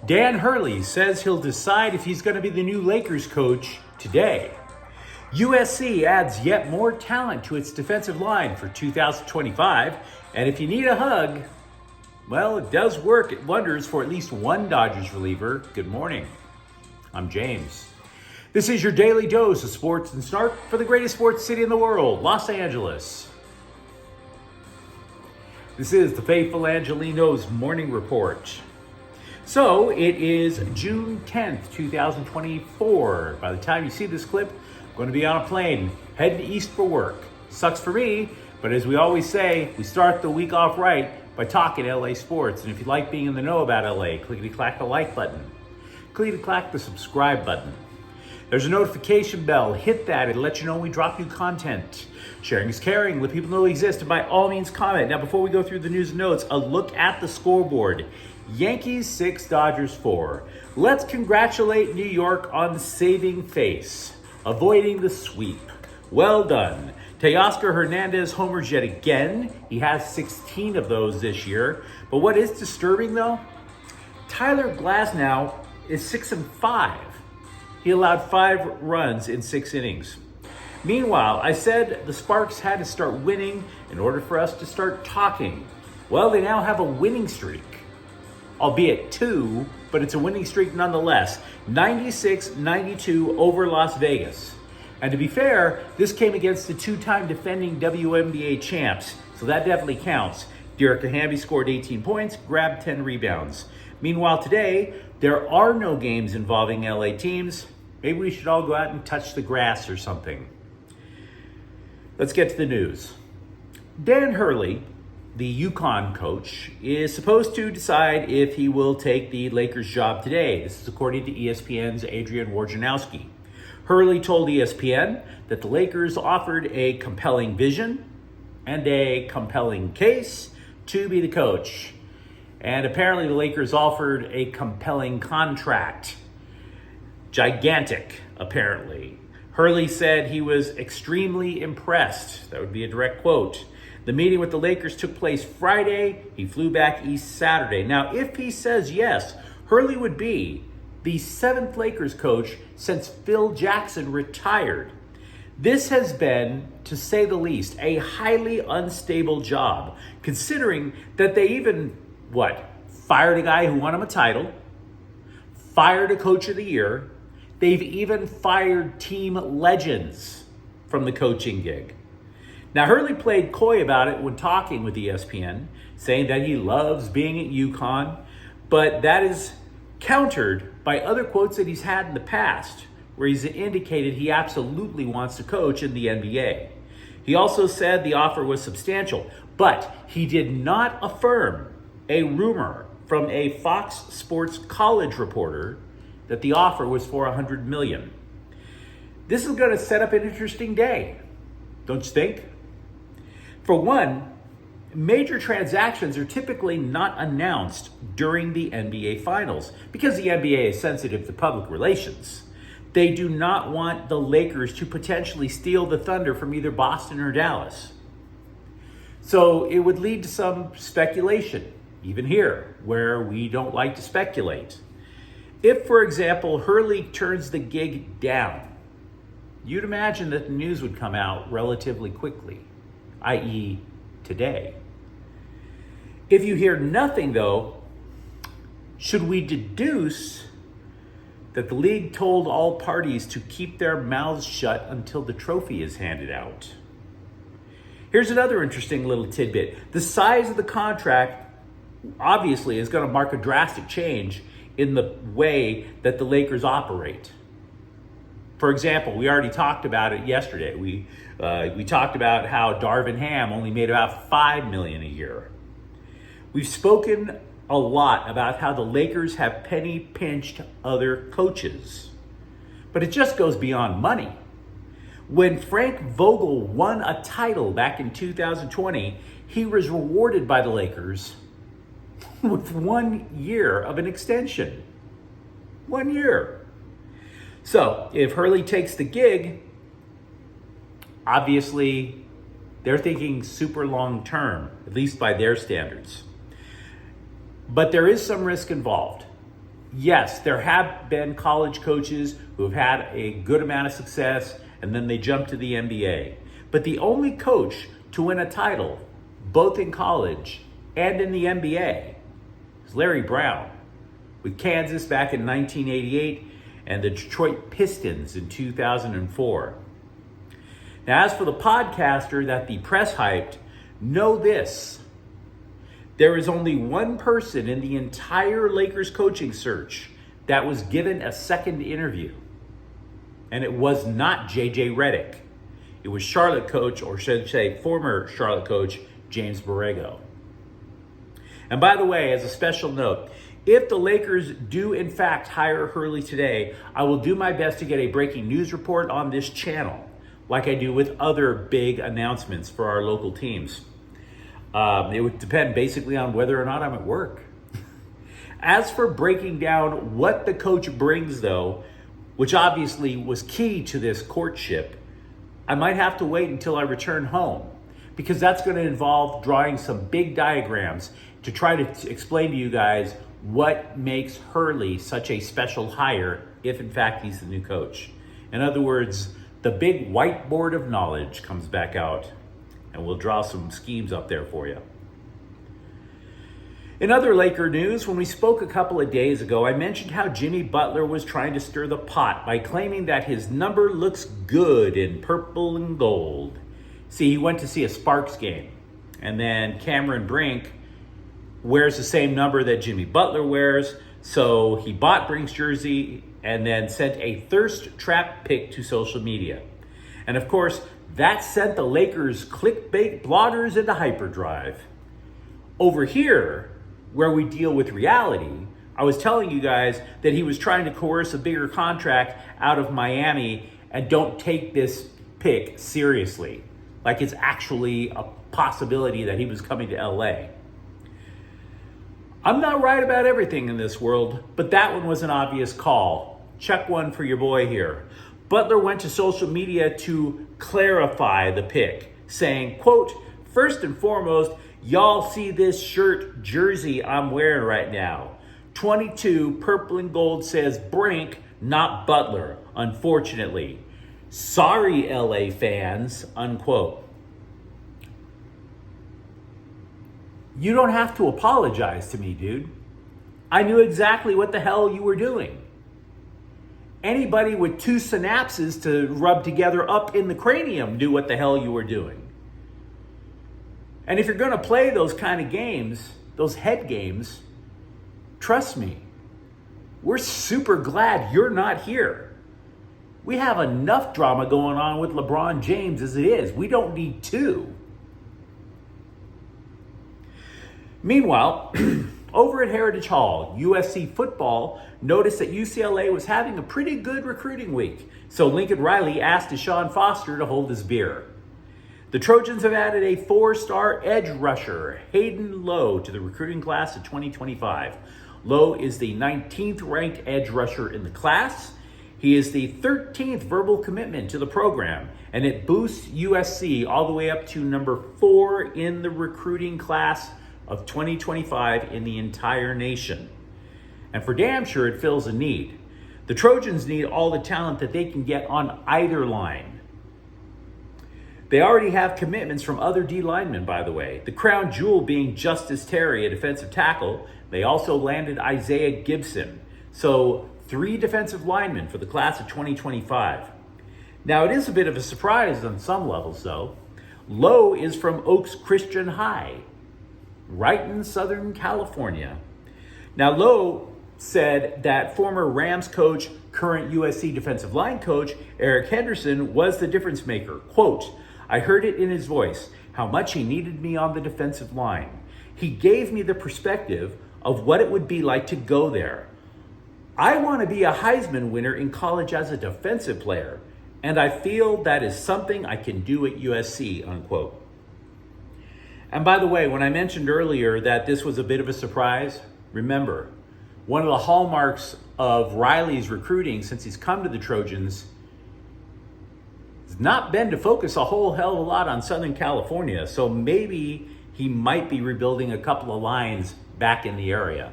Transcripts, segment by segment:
Dan Hurley says he'll decide if he's going to be the new Lakers coach today. USC adds yet more talent to its defensive line for 2025. And if you need a hug, well, it does work wonders for at least one Dodgers reliever. Good morning. I'm James. This is your daily dose of sports and snark for the greatest sports city in the world, Los Angeles. This is the faithful Angelenos morning report. So it is June 10th, 2024. By the time you see this clip, I'm going to be on a plane heading east for work. Sucks for me, but as we always say, we start the week off right by talking LA sports. And if you like being in the know about LA, clickety-clack the like button. Clickety-clack the subscribe button. There's a notification bell. Hit that. It'll let you know when we drop new content. Sharing is caring. Let people know we exist. And by all means, comment. Now, before we go through the news and notes, a look at the scoreboard. Yankees 6, Dodgers 4. Let's congratulate New York on saving face, avoiding the sweep. Well done. Teoscar Hernandez homers yet again. He has 16 of those this year. But what is disturbing, though? Tyler Glasnow is 6-5. He allowed 5 runs in 6 innings. Meanwhile, I said the Sparks had to start winning in order for us to start talking. Well, they now have a winning streak, albeit 2, but it's a winning streak nonetheless. 96-92 over Las Vegas. And to be fair, this came against the 2-time defending WNBA champs, so that definitely counts. Derek Hamby scored 18 points, grabbed 10 rebounds. Meanwhile, today, there are no games involving LA teams. Maybe we should all go out and touch the grass or something. Let's get to the news. Dan Hurley, the UConn coach, is supposed to decide if he will take the Lakers job today. This is according to ESPN's Adrian Wojnarowski. Hurley told ESPN that the Lakers offered a compelling vision and a compelling case to be the coach. And apparently the Lakers offered a compelling contract. Gigantic, apparently. Hurley said he was extremely impressed. That would be a direct quote. The meeting with the Lakers took place Friday. He flew back east Saturday. Now, if he says yes, Hurley would be the 7th Lakers coach since Phil Jackson retired. This has been, to say the least, a highly unstable job, considering that they even, fired a guy who won him a title, fired a coach of the year. They've even fired team legends from the coaching gig. Now, Hurley played coy about it when talking with ESPN, saying that he loves being at UConn, but that is countered by other quotes that he's had in the past, where he's indicated he absolutely wants to coach in the NBA. He also said the offer was substantial, but he did not affirm a rumor from a Fox Sports college reporter that the offer was for $100 million. This is going to set up an interesting day, don't you think? For one, major transactions are typically not announced during the NBA Finals because the NBA is sensitive to public relations. They do not want the Lakers to potentially steal the thunder from either Boston or Dallas. So it would lead to some speculation, even here, where we don't like to speculate. If, for example, Hurley turns the gig down, you'd imagine that the news would come out relatively quickly, i.e. today. If you hear nothing, though, should we deduce that the league told all parties to keep their mouths shut until the trophy is handed out? Here's another interesting little tidbit. The size of the contract obviously is going to mark a drastic change in the way that the Lakers operate. For example, we already talked about it yesterday. We talked about how Darvin Ham only made about $5 million a year. We've spoken a lot about how the Lakers have penny-pinched other coaches. But it just goes beyond money. When Frank Vogel won a title back in 2020, he was rewarded by the Lakers with 1 year of an extension. 1 year. So if Hurley takes the gig, obviously they're thinking super long term, at least by their standards. But there is some risk involved. yes, there have been college coaches who have had a good amount of success and then they jump to the NBA. But the only coach to win a title, both in college and in the NBA, is Larry Brown with Kansas back in 1988 and the Detroit Pistons in 2004. Now, as for the podcaster that the press hyped, know this. There is only one person in the entire Lakers coaching search that was given a second interview. And it was not JJ Redick. It was Charlotte coach, or should I say former Charlotte coach, James Borrego. And by the way, as a special note, if the Lakers do in fact hire Hurley today, I will do my best to get a breaking news report on this channel, like I do with other big announcements for our local teams. It would depend basically on whether or not I'm at work. As for breaking down what the coach brings, though, which obviously was key to this courtship, I might have to wait until I return home, because that's going to involve drawing some big diagrams to try to explain to you guys what makes Hurley such a special hire if in fact he's the new coach. In other words, the big whiteboard of knowledge comes back out, and we'll draw some schemes up there for you. In other Laker news, when we spoke a couple of days ago, I mentioned how Jimmy Butler was trying to stir the pot by claiming that his number looks good in purple and gold. See, he went to see a Sparks game, and then Cameron Brink wears the same number that Jimmy Butler wears, so he bought Brink's jersey and then sent a thirst trap pic to social media. And of course, that sent the Lakers clickbait bloggers into hyperdrive. Over here, where we deal with reality, I was telling you guys that he was trying to coerce a bigger contract out of Miami, and don't take this pick seriously, like it's actually a possibility that he was coming to LA. I'm not right about everything in this world, but that one was an obvious call. Check one for your boy here. Butler went to social media to clarify the pick, saying, quote, "First and foremost, y'all see this shirt jersey I'm wearing right now. 22 purple and gold says Brink, not Butler, unfortunately. Sorry, LA fans," unquote. You don't have to apologize to me, dude. I knew exactly what the hell you were doing. Anybody with two synapses to rub together up in the cranium knew what the hell you were doing. And if you're going to play those kind of games, those head games, trust me, we're super glad you're not here. We have enough drama going on with LeBron James as it is. We don't need two. Meanwhile, over at Heritage Hall, USC football noticed that UCLA was having a pretty good recruiting week. So Lincoln Riley asked Deshaun Foster to hold his beer. The Trojans have added a 4-star edge rusher, Hayden Lowe, to the recruiting class of 2025. Lowe is the 19th ranked edge rusher in the class. He is the 13th verbal commitment to the program, and it boosts USC all the way up to number 4 in the recruiting class of 2025 in the entire nation. And for damn sure, it fills a need. The Trojans need all the talent that they can get on either line. They already have commitments from other D linemen, by the way. The crown jewel being Justice Terry, a defensive tackle. They also landed Isaiah Gibson. So 3 defensive linemen for the class of 2025. Now, it is a bit of a surprise on some levels, though. Lowe is from Oaks Christian High, right in Southern California. Now, Lowe said that former Rams coach, current USC defensive line coach, Eric Henderson, was the difference maker. Quote, "I heard it in his voice, how much he needed me on the defensive line. He gave me the perspective of what it would be like to go there. I want to be a Heisman winner in college as a defensive player, and I feel that is something I can do at USC," unquote. And by the way, when I mentioned earlier that this was a bit of a surprise, remember, one of the hallmarks of Riley's recruiting since he's come to the Trojans has not been to focus a whole hell of a lot on Southern California. So maybe he might be rebuilding a couple of lines back in the area.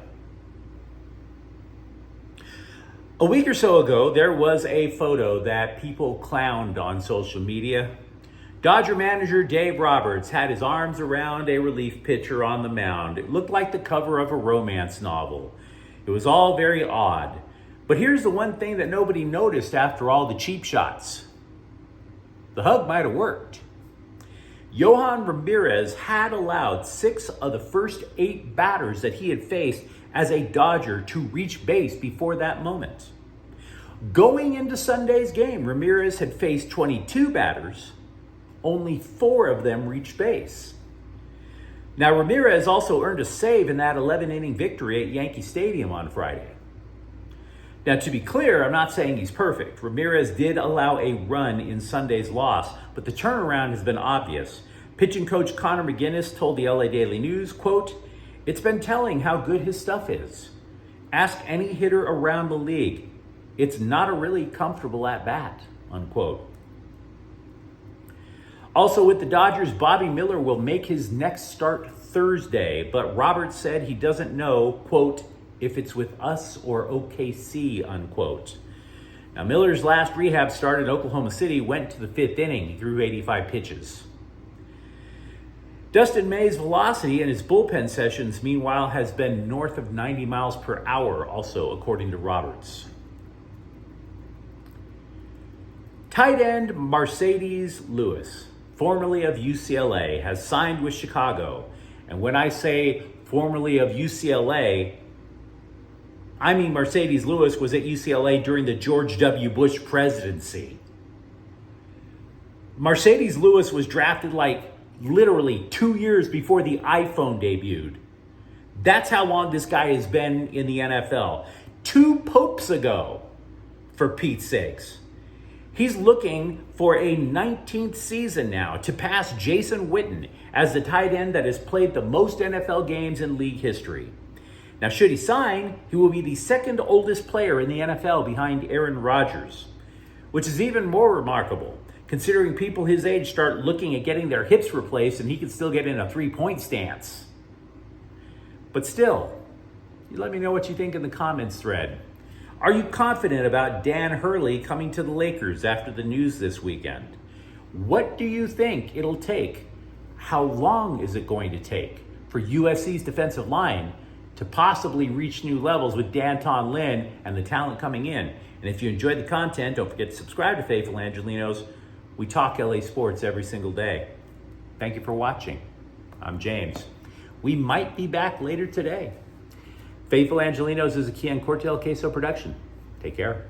A week or so ago, there was a photo that people clowned on social media. Dodger manager Dave Roberts had his arms around a relief pitcher on the mound. It looked like the cover of a romance novel. It was all very odd. But here's the one thing that nobody noticed after all the cheap shots. The hug might have worked. Yohan Ramirez had allowed 6 of the first 8 batters that he had faced as a Dodger to reach base before that moment. Going into Sunday's game, Ramirez had faced 22 batters. Only 4 of them reached base. Now, Ramirez also earned a save in that 11-inning victory at Yankee Stadium on Friday. Now, to be clear, I'm not saying he's perfect. Ramirez did allow a run in Sunday's loss, but the turnaround has been obvious. Pitching coach Connor McGinnis told the LA Daily News, quote, "It's been telling how good his stuff is. Ask any hitter around the league. It's not a really comfortable at-bat," unquote. Also with the Dodgers, Bobby Miller will make his next start Thursday, but Roberts said he doesn't know, quote, "if it's with us or OKC," unquote. Now, Miller's last rehab start in Oklahoma City went to the 5th inning. He threw 85 pitches. Dustin May's velocity in his bullpen sessions, meanwhile, has been north of 90 miles per hour, also according to Roberts. Tight end Mercedes Lewis, formerly of UCLA, has signed with Chicago. And when I say formerly of UCLA, I mean Mercedes Lewis was at UCLA during the George W. Bush presidency. Mercedes Lewis was drafted like literally 2 years before the iPhone debuted. That's how long this guy has been in the NFL. 2 popes ago, for Pete's sakes. He's looking for a 19th season now to pass Jason Witten as the tight end that has played the most NFL games in league history. Now, should he sign, he will be the 2nd oldest player in the NFL behind Aaron Rodgers, which is even more remarkable considering people his age start looking at getting their hips replaced and he can still get in a 3-point stance. But still, you let me know what you think in the comments thread. Are you confident about Dan Hurley coming to the Lakers after the news this weekend? What do you think it'll take? How long is it going to take for USC's defensive line to possibly reach new levels with Danton Lin and the talent coming in? And if you enjoyed the content, don't forget to subscribe to Faithful Angelenos. We talk LA sports every single day. Thank you for watching. I'm James. We might be back later today. Faithful Angelenos is a Kian Cortel Queso production. Take care.